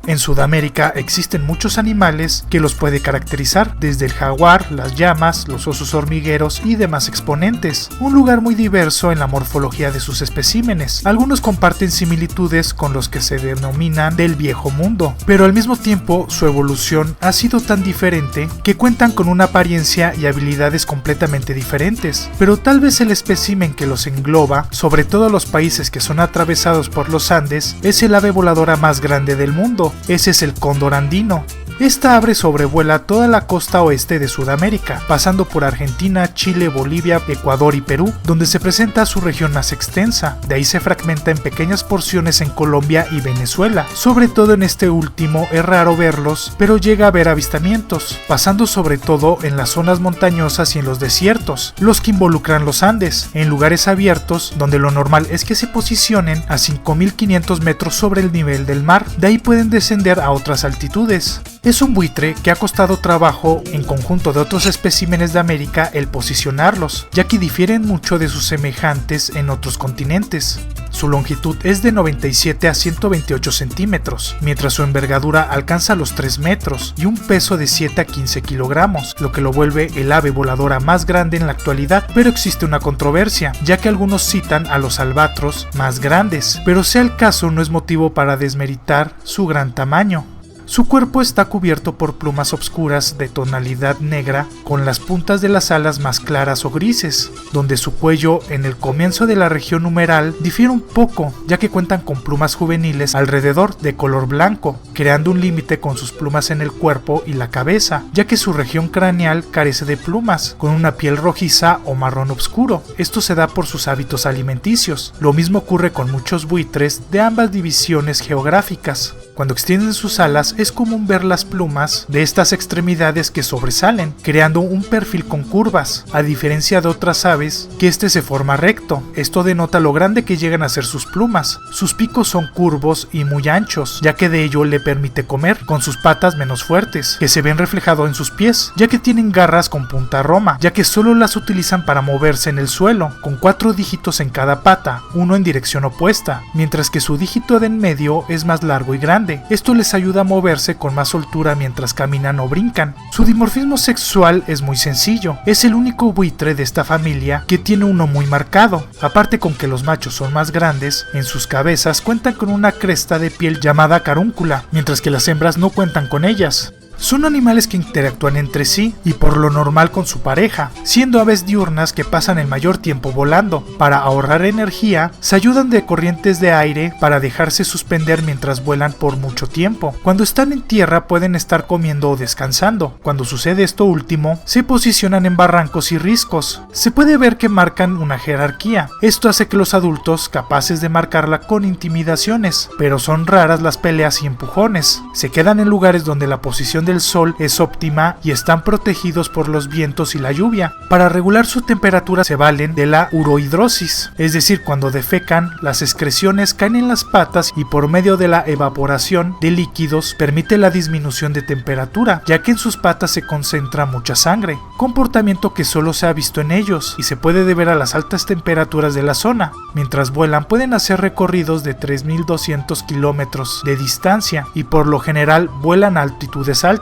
En Sudamérica existen muchos animales que los puede caracterizar, desde el jaguar, las llamas, los osos hormigueros y demás exponentes. Un lugar muy diverso en la morfología de sus especímenes. Algunos comparten similitudes con los que se denominan del viejo mundo, pero al mismo tiempo su evolución ha sido tan diferente que cuentan con una apariencia y habilidades completamente diferentes. Pero tal vez el espécimen que los engloba, sobre todo los países que son atravesados por los Andes, es el ave voladora más grande del mundo. Ese es el cóndor andino. Esta ave sobrevuela toda la costa oeste de Sudamérica, pasando por Argentina, Chile, Bolivia, Ecuador y Perú, donde se presenta su región más extensa. De ahí se fragmenta en pequeñas porciones en Colombia y Venezuela. Sobre todo en este último es raro verlos, pero llega a haber avistamientos, pasando sobre todo en las zonas montañosas y en los desiertos, los que involucran los Andes, en lugares abiertos donde lo normal es que se posicionen a 5.500 metros sobre el nivel del mar. De ahí pueden descender a otras altitudes. Es un buitre que ha costado trabajo, en conjunto de otros especímenes de América, el posicionarlos, ya que difieren mucho de sus semejantes en otros continentes. Su longitud es de 97 a 128 centímetros, mientras su envergadura alcanza los 3 metros y un peso de 7 a 15 kilogramos, lo que lo vuelve el ave voladora más grande en la actualidad. Pero existe una controversia, ya que algunos citan a los albatros más grandes, pero sea el caso no es motivo para desmeritar su gran tamaño. Su cuerpo está cubierto por plumas oscuras de tonalidad negra con las puntas de las alas más claras o grises, donde su cuello en el comienzo de la región humeral difiere un poco, ya que cuentan con plumas juveniles alrededor de color blanco, creando un límite con sus plumas en el cuerpo y la cabeza, ya que su región craneal carece de plumas, con una piel rojiza o marrón oscuro. Esto se da por sus hábitos alimenticios. Lo mismo ocurre con muchos buitres de ambas divisiones geográficas. Cuando extienden sus alas es común ver las plumas de estas extremidades que sobresalen, creando un perfil con curvas, a diferencia de otras aves que este se forma recto. Esto denota lo grande que llegan a ser sus plumas. Sus picos son curvos y muy anchos, ya que de ello le permite comer, con sus patas menos fuertes, que se ven reflejado en sus pies, ya que tienen garras con punta roma, ya que solo las utilizan para moverse en el suelo, con 4 dígitos en cada pata, uno en dirección opuesta, mientras que su dígito de en medio es más largo y grande. Esto les ayuda a moverse con más soltura mientras caminan o brincan. Su dimorfismo sexual es muy sencillo. Es el único buitre de esta familia que tiene uno muy marcado. Aparte con que los machos son más grandes, en sus cabezas cuentan con una cresta de piel llamada carúncula, mientras que las hembras no cuentan con ellas. Son animales que interactúan entre sí y por lo normal con su pareja, siendo aves diurnas que pasan el mayor tiempo volando. Para ahorrar energía, se ayudan de corrientes de aire para dejarse suspender mientras vuelan por mucho tiempo. Cuando están en tierra pueden estar comiendo o descansando. Cuando sucede esto último, se posicionan en barrancos y riscos. Se puede ver que marcan una jerarquía. Esto hace que los adultos capaces de marcarla con intimidaciones, pero son raras las peleas y empujones. Se quedan en lugares donde la posición del sol es óptima y están protegidos por los vientos y la lluvia. Para regular su temperatura se valen de la urohidrosis, es decir, cuando defecan, las excreciones caen en las patas y por medio de la evaporación de líquidos permite la disminución de temperatura, ya que en sus patas se concentra mucha sangre, comportamiento que solo se ha visto en ellos y se puede deber a las altas temperaturas de la zona. Mientras vuelan pueden hacer recorridos de 3.200 kilómetros de distancia y por lo general vuelan a altitudes altas.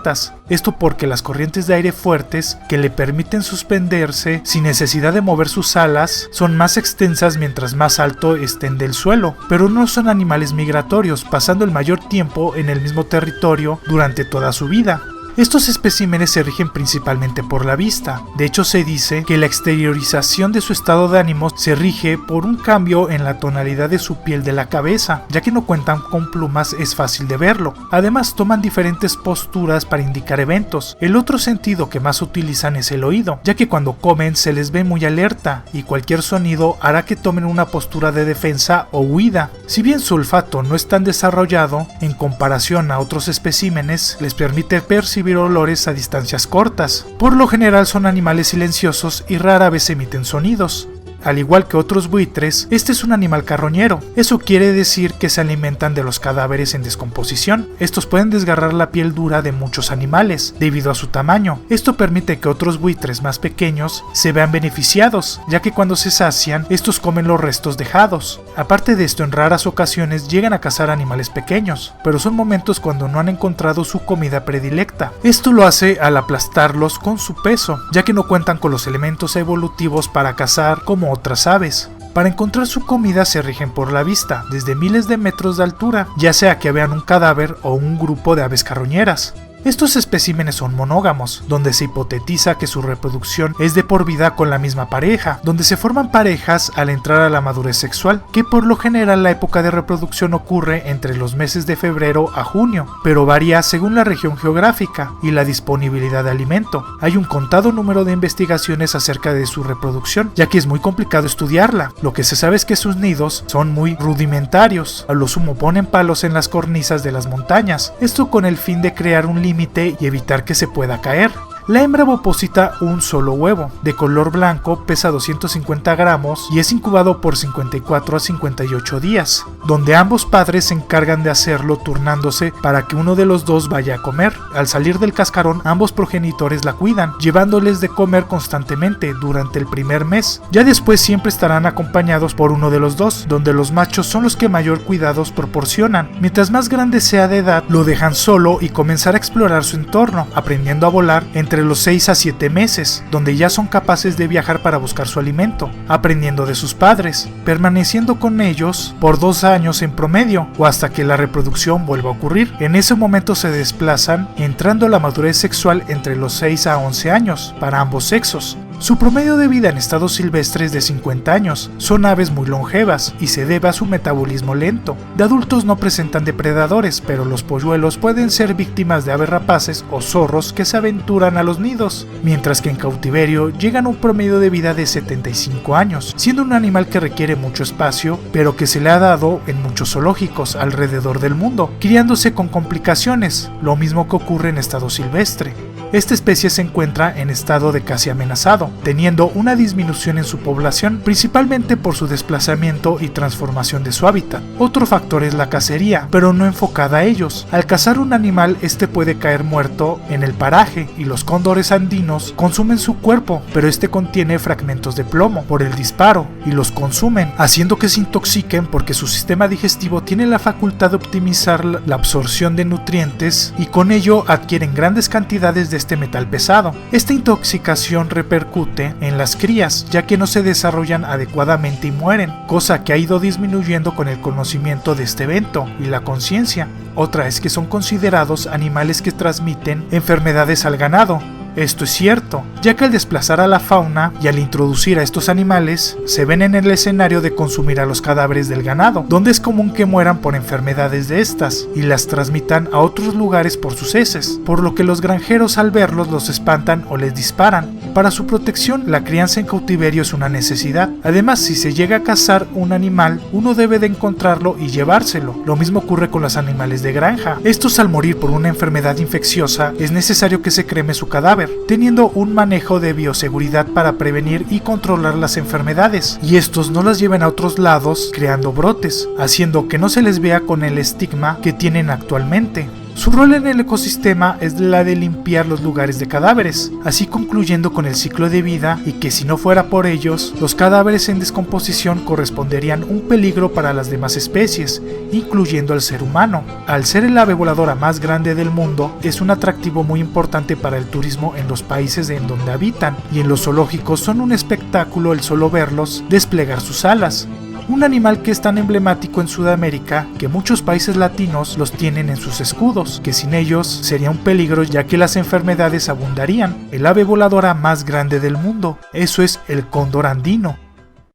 Esto porque las corrientes de aire fuertes que le permiten suspenderse sin necesidad de mover sus alas son más extensas mientras más alto estén del suelo, pero no son animales migratorios, pasando el mayor tiempo en el mismo territorio durante toda su vida. Estos especímenes se rigen principalmente por la vista. De hecho, se dice que la exteriorización de su estado de ánimo se rige por un cambio en la tonalidad de su piel de la cabeza. Ya que no cuentan con plumas, es fácil de verlo. Además, toman diferentes posturas para indicar eventos. El otro sentido que más utilizan es el oído, ya que cuando comen se les ve muy alerta y cualquier sonido hará que tomen una postura de defensa o huida. Si bien su olfato no es tan desarrollado, en comparación a otros especímenes, les permite percibir olores a distancias cortas. Por lo general son animales silenciosos y rara vez emiten sonidos. Al igual que otros buitres, este es un animal carroñero. Eso quiere decir que se alimentan de los cadáveres en descomposición. Estos pueden desgarrar la piel dura de muchos animales, debido a su tamaño. Esto permite que otros buitres más pequeños se vean beneficiados, ya que cuando se sacian, estos comen los restos dejados. Aparte de esto, en raras ocasiones llegan a cazar animales pequeños, pero son momentos cuando no han encontrado su comida predilecta. Esto lo hace al aplastarlos con su peso, ya que no cuentan con los elementos evolutivos para cazar como otras aves. Para encontrar su comida se rigen por la vista, desde miles de metros de altura, ya sea que vean un cadáver o un grupo de aves carroñeras. Estos especímenes son monógamos, donde se hipotetiza que su reproducción es de por vida con la misma pareja, donde se forman parejas al entrar a la madurez sexual, que por lo general la época de reproducción ocurre entre los meses de febrero a junio, pero varía según la región geográfica y la disponibilidad de alimento. Hay un contado número de investigaciones acerca de su reproducción, ya que es muy complicado estudiarla. Lo que se sabe es que sus nidos son muy rudimentarios, a lo sumo ponen palos en las cornisas de las montañas, esto con el fin de crear un límite y evitar que se pueda caer. La hembra deposita un solo huevo, de color blanco, pesa 250 gramos y es incubado por 54 a 58 días, donde ambos padres se encargan de hacerlo turnándose para que uno de los dos vaya a comer. Al salir del cascarón, ambos progenitores la cuidan, llevándoles de comer constantemente durante el primer mes. Ya después siempre estarán acompañados por uno de los dos, donde los machos son los que mayor cuidados proporcionan. Mientras más grande sea de edad, lo dejan solo y comenzar a explorar su entorno, aprendiendo a volar entre los 6 a 7 meses, donde ya son capaces de viajar para buscar su alimento, aprendiendo de sus padres, permaneciendo con ellos por 2 años en promedio, o hasta que la reproducción vuelva a ocurrir. En ese momento se desplazan, entrando a la madurez sexual entre los 6 a 11 años, para ambos sexos. Su promedio de vida en estado silvestre es de 50 años, son aves muy longevas y se debe a su metabolismo lento. De adultos no presentan depredadores, pero los polluelos pueden ser víctimas de aves rapaces o zorros que se aventuran a los nidos, mientras que en cautiverio llegan a un promedio de vida de 75 años, siendo un animal que requiere mucho espacio, pero que se le ha dado en muchos zoológicos alrededor del mundo, criándose con complicaciones, lo mismo que ocurre en estado silvestre. Esta especie se encuentra en estado de casi amenazado, teniendo una disminución en su población, principalmente por su desplazamiento y transformación de su hábitat. Otro factor es la cacería, pero no enfocada a ellos. Al cazar un animal, este puede caer muerto en el paraje y los cóndores andinos consumen su cuerpo, pero este contiene fragmentos de plomo por el disparo y los consumen, haciendo que se intoxiquen porque su sistema digestivo tiene la facultad de optimizar la absorción de nutrientes y con ello adquieren grandes cantidades de este metal pesado. Esta intoxicación repercute en las crías, ya que no se desarrollan adecuadamente y mueren, cosa que ha ido disminuyendo con el conocimiento de este evento y la conciencia. Otra es que son considerados animales que transmiten enfermedades al ganado. Esto es cierto, ya que al desplazar a la fauna y al introducir a estos animales, se ven en el escenario de consumir a los cadáveres del ganado, donde es común que mueran por enfermedades de estas y las transmitan a otros lugares por sus heces, por lo que los granjeros al verlos los espantan o les disparan. Para su protección, la crianza en cautiverio es una necesidad. Además, si se llega a cazar un animal, uno debe de encontrarlo y llevárselo. Lo mismo ocurre con los animales de granja. Estos, al morir por una enfermedad infecciosa, es necesario que se creme su cadáver, teniendo un manejo de bioseguridad para prevenir y controlar las enfermedades, y estos no las lleven a otros lados creando brotes, haciendo que no se les vea con el estigma que tienen actualmente. Su rol en el ecosistema es la de limpiar los lugares de cadáveres, así concluyendo con el ciclo de vida, y que si no fuera por ellos, los cadáveres en descomposición corresponderían un peligro para las demás especies, incluyendo al ser humano. Al ser el ave voladora más grande del mundo, es un atractivo muy importante para el turismo en los países en donde habitan, y en los zoológicos son un espectáculo el solo verlos desplegar sus alas. Un animal que es tan emblemático en Sudamérica que muchos países latinos los tienen en sus escudos, que sin ellos sería un peligro ya que las enfermedades abundarían. El ave voladora más grande del mundo, eso es el cóndor andino.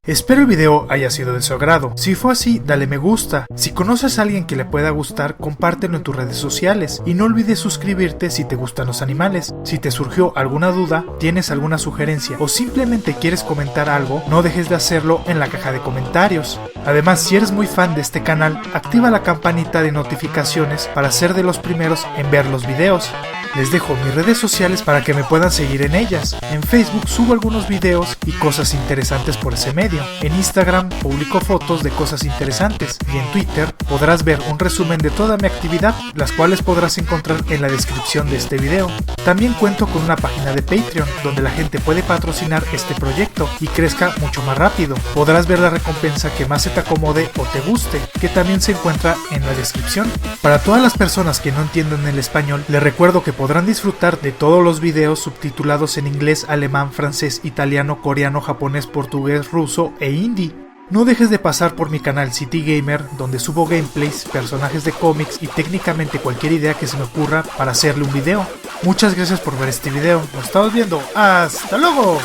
Espero el video haya sido de su agrado. Si fue así, dale me gusta. Si conoces a alguien que le pueda gustar, compártelo en tus redes sociales. Y no olvides suscribirte si te gustan los animales. Si te surgió alguna duda, tienes alguna sugerencia o simplemente quieres comentar algo, no dejes de hacerlo en la caja de comentarios. Además, si eres muy fan de este canal, activa la campanita de notificaciones para ser de los primeros en ver los videos. Les dejo mis redes sociales para que me puedan seguir en ellas. En Facebook subo algunos videos y cosas interesantes por ese medio. medio. En Instagram publico fotos de cosas interesantes y en Twitter podrás ver un resumen de toda mi actividad, las cuales podrás encontrar en la descripción de este video. También cuento con una página de Patreon donde la gente puede patrocinar este proyecto y crezca mucho más rápido. Podrás ver la recompensa que más se te acomode o te guste, que también se encuentra en la descripción. Para todas las personas que no entienden el español, les recuerdo que podrán disfrutar de todos los videos subtitulados en inglés, alemán, francés, italiano, coreano, japonés, portugués, ruso e hindi. No dejes de pasar por mi canal City Gamer, donde subo gameplays, personajes de cómics y técnicamente cualquier idea que se me ocurra para hacerle un video. Muchas gracias por ver este video, nos estamos viendo, ¡hasta luego!